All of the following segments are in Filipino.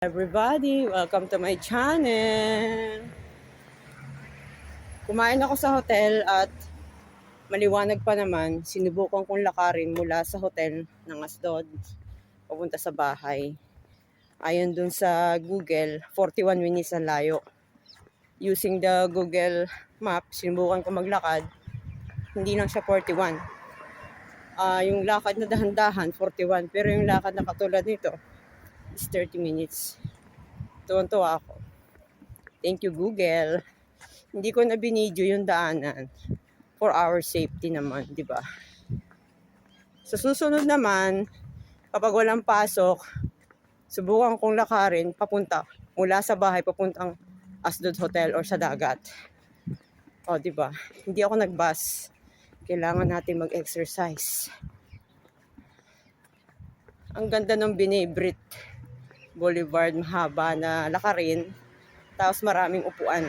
Everybody, welcome to my channel. Kumain ako sa hotel at maliwanag pa naman, sinubukan kong lakarin mula sa hotel ng Asdod papunta sa bahay. Ayon dun sa Google, 41 minutes ang layo. Using the Google map, sinubukan ko maglakad, hindi lang siya 41. Yung lakad na dahan-dahan, 41. Pero yung lakad na katulad nito, is 30 minutes. Tuwan-tuwa ako. Thank you, Google. Hindi ko na binidyo yung daanan for our safety naman, di ba? Sa susunod naman, kapag walang pasok, subukan kong lakarin papunta mula sa bahay papuntang Asdod Hotel or sa dagat. O, di ba? Hindi ako nag-bus. Kailangan natin mag-exercise. Ang ganda ng Binibrit Boulevard, mahaba na lakarin, tapos maraming upuan.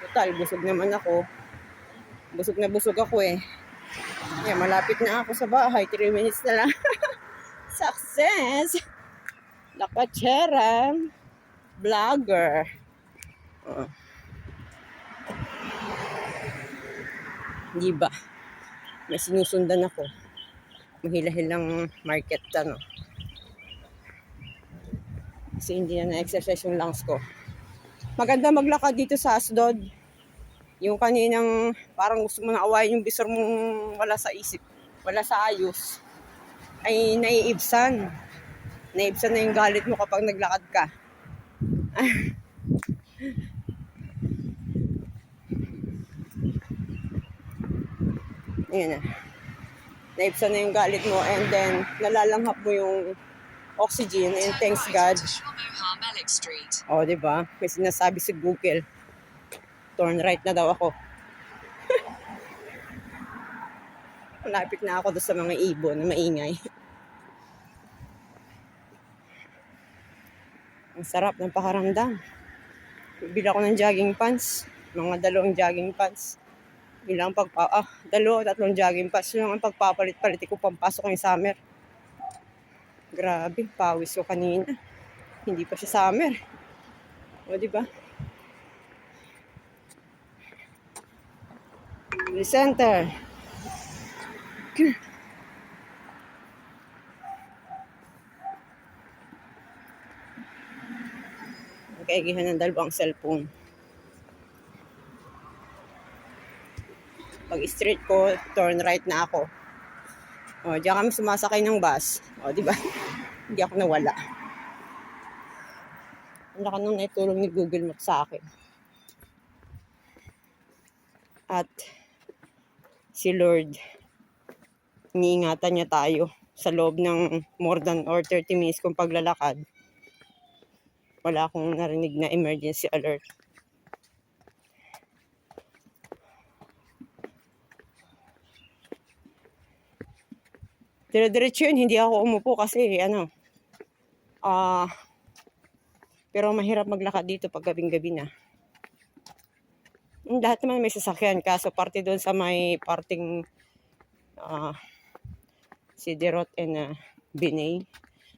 Total, busog naman ako. Busog na busog ako eh. Yeah, malapit na ako sa bahay. 3 minutes na lang. Success! Lakachera. Vlogger. Di ba? May sinusundan ako. Mahilahilang market kasi hindi na na-exercise yung lungs ko. Maganda maglakad dito sa Asdod. Yung kaninang parang gusto mo na awayin yung bisor mong wala sa isip, wala sa ayos, ay naiibsan. Naiibsan na yung galit mo kapag naglakad ka. Ayan na. Naibsan na yung galit mo and then nalalanghap mo yung oxygen and thanks God. O, diba? May sinasabi si Google. Turn right na daw ako. Malapit na ako doon sa mga ibon na maingay. Ang sarap ng pakaramdam. Bili ako ng jogging pants. Mga 2 jogging pants. Bilang 2 o 3 jogging pants. Yung ang pagpapalit-palit ko pampasok ng summer. Grabe, pawis ko kanina. Hindi pa siya summer. O, diba? Center. Nagkaigihan ng 2 cellphone. Pag street ko, turn right na ako. O, diyan kami sumasakay ng bus. O, diba? Hindi ako nawala. Ang laki nung naitulong ni Google Maps sa akin. At si Lord, iniingatan niya tayo sa loob ng more than or 30 minutes kong paglalakad. Wala akong narinig na emergency alert. Dire-diretso yun, hindi ako umupo kasi pero mahirap maglakad dito pag gabing-gabi na. Lahat naman may sasakyan, kaso parte doon sa may parting Siderot and Binay.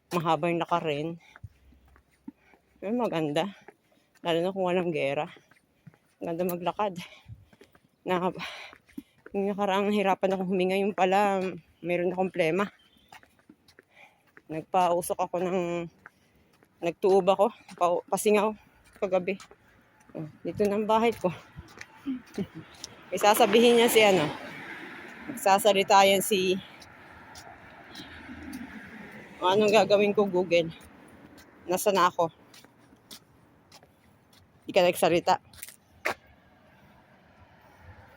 Mahaba yung lakarin. Pero maganda. Lalo na kung walang gera. Maganda maglakad. Yung nakaraang hirapan akong huminga, yung pala meron akong plema. Nagpausok ako nagtuob ako, pasingaw kagabi. Dito ng bahay ko. May sasabihin niya si magsasalita yan si anong gagawin ko Google. Nasaan na ako? Hindi ka nagsalita.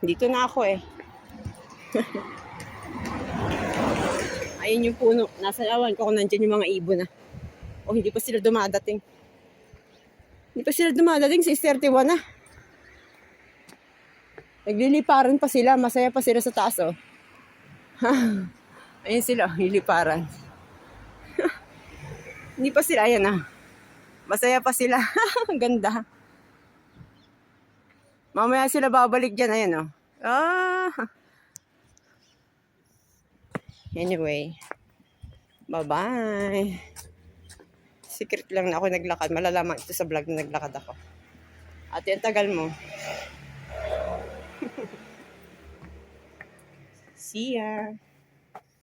Dito na ako eh. Ayun yung puno. Nasa awan ko kung nandiyan yung mga ibon na. O hindi pa sila dumadating. Hindi pa sila dumadating. 6:31 na. Nagliliparan pa sila. Masaya pa sila sa taas oh. Ayun sila. Liliparan. Hindi pa sila. Ayan na. Masaya pa sila. Ang ganda. Mamaya sila babalik dyan. Ayan oh. Anyway. Bye-bye. Secret lang na ako naglakad. Malalaman ito sa vlog na naglakad ako. Ate, ang tagal mo. See ya!